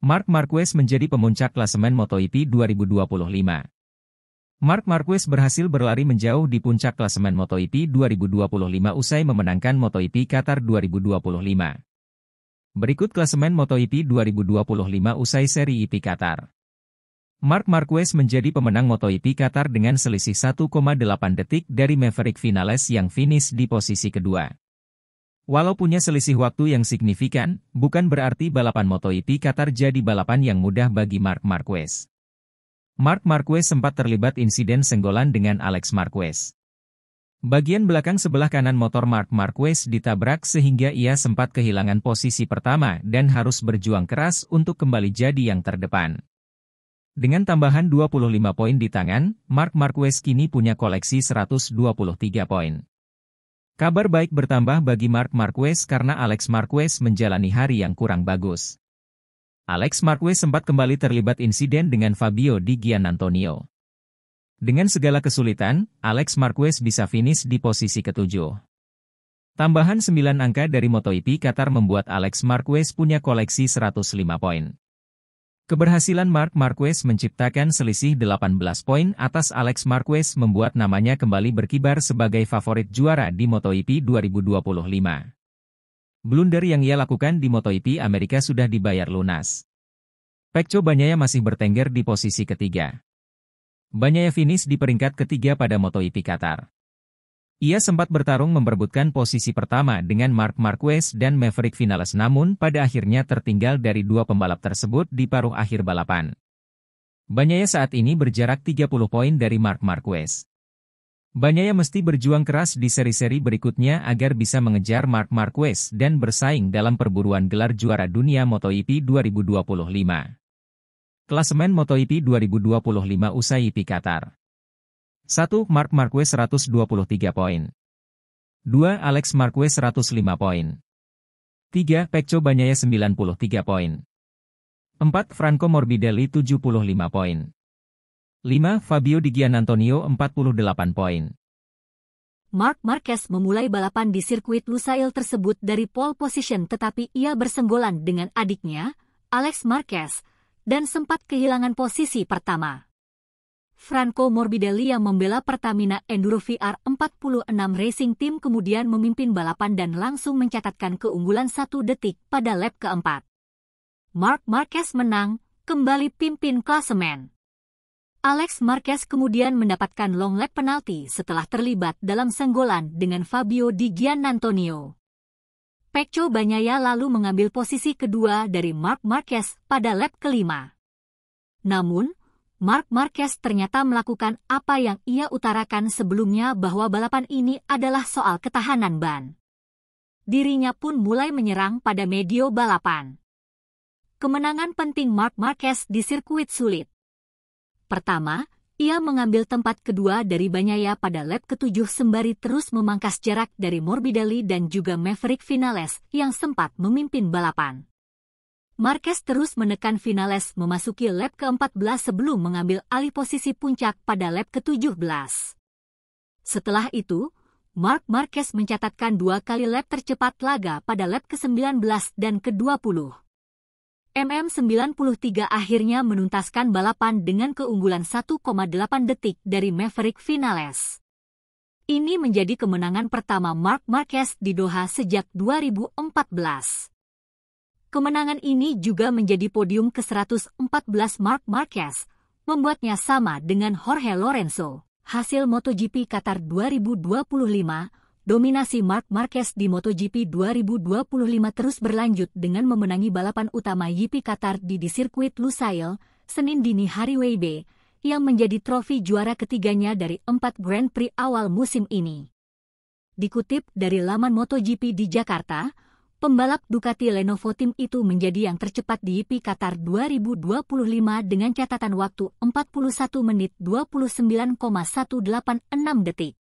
Marc Marquez menjadi pemuncak klasemen MotoGP 2025. Marc Marquez berhasil berlari menjauh di puncak klasemen MotoGP 2025 usai memenangkan MotoGP Qatar 2025. Berikut klasemen MotoGP 2025 usai seri GP Qatar. Marc Marquez menjadi pemenang MotoGP Qatar dengan selisih 1,8 detik dari Maverick Vinales yang finish di posisi kedua. Walau punya selisih waktu yang signifikan, bukan berarti balapan MotoGP Qatar jadi balapan yang mudah bagi Marc Marquez. Marc Marquez sempat terlibat insiden senggolan dengan Alex Marquez. Bagian belakang sebelah kanan motor Marc Marquez ditabrak sehingga ia sempat kehilangan posisi pertama dan harus berjuang keras untuk kembali jadi yang terdepan. Dengan tambahan 25 poin di tangan, Marc Marquez kini punya koleksi 123 poin. Kabar baik bertambah bagi Marc Marquez karena Alex Marquez menjalani hari yang kurang bagus. Alex Marquez sempat kembali terlibat insiden dengan Fabio Di Giannantonio. Dengan segala kesulitan, Alex Marquez bisa finish di posisi ketujuh. Tambahan 9 angka dari MotoGP Qatar membuat Alex Marquez punya koleksi 105 poin. Keberhasilan Marc Marquez menciptakan selisih 18 poin atas Alex Marquez membuat namanya kembali berkibar sebagai favorit juara di MotoGP 2025. Blunder yang ia lakukan di MotoGP Amerika sudah dibayar lunas. Pecco Bagnaia masih bertengger di posisi ketiga. Bagnaia finish di peringkat ketiga pada MotoGP Qatar. Ia sempat bertarung memperebutkan posisi pertama dengan Marc Marquez dan Maverick Vinales namun pada akhirnya tertinggal dari dua pembalap tersebut di paruh akhir balapan. Bagnaia saat ini berjarak 30 poin dari Marc Marquez. Bagnaia mesti berjuang keras di seri-seri berikutnya agar bisa mengejar Marc Marquez dan bersaing dalam perburuan gelar juara dunia MotoGP 2025. Klasemen MotoGP 2025 usai GP Qatar. 1. Marc Marquez 123 poin. 2. Alex Marquez 105 poin. 3. Pecco Bagnaia 93 poin. 4. Franco Morbidelli 75 poin. 5. Fabio Di Giannantonio 48 poin. Marc Marquez memulai balapan di sirkuit Lusail tersebut dari pole position tetapi ia bersenggolan dengan adiknya, Alex Marquez, dan sempat kehilangan posisi pertama. Franco Morbidelli yang membela Pertamina Enduro VR46 Racing Team kemudian memimpin balapan dan langsung mencatatkan keunggulan 1 detik pada lap keempat. Marc Marquez menang, kembali pimpin klasemen. Alex Marquez kemudian mendapatkan long lap penalti setelah terlibat dalam senggolan dengan Fabio Di Giannantonio. Pecco Bagnaia lalu mengambil posisi kedua dari Marc Marquez pada lap kelima. Namun, Marc Marquez ternyata melakukan apa yang ia utarakan sebelumnya bahwa balapan ini adalah soal ketahanan ban. Dirinya pun mulai menyerang pada medio balapan. Kemenangan penting Marc Marquez di sirkuit sulit. Pertama, ia mengambil tempat kedua dari Bagnaia pada lap ke-7 sembari terus memangkas jarak dari Morbidelli dan juga Maverick Vinales yang sempat memimpin balapan. Marquez terus menekan Vinales memasuki lap ke-14 sebelum mengambil alih posisi puncak pada lap ke-17. Setelah itu, Marc Marquez mencatatkan 2 kali lap tercepat laga pada lap ke-19 dan ke-20. MM93 akhirnya menuntaskan balapan dengan keunggulan 1,8 detik dari Maverick Vinales. Ini menjadi kemenangan pertama Marc Marquez di Doha sejak 2014. Kemenangan ini juga menjadi podium ke-114 Marc Marquez, membuatnya sama dengan Jorge Lorenzo. Hasil MotoGP Qatar 2025, dominasi Marc Marquez di MotoGP 2025 terus berlanjut dengan memenangi balapan utama GP Qatar di sirkuit Lusail, Senin dini hari WIB, yang menjadi trofi juara ketiganya dari 4 Grand Prix awal musim ini. Dikutip dari laman MotoGP di Jakarta, pembalap Ducati Lenovo Team itu menjadi yang tercepat di GP Qatar 2025 dengan catatan waktu 41 menit 29,186 detik.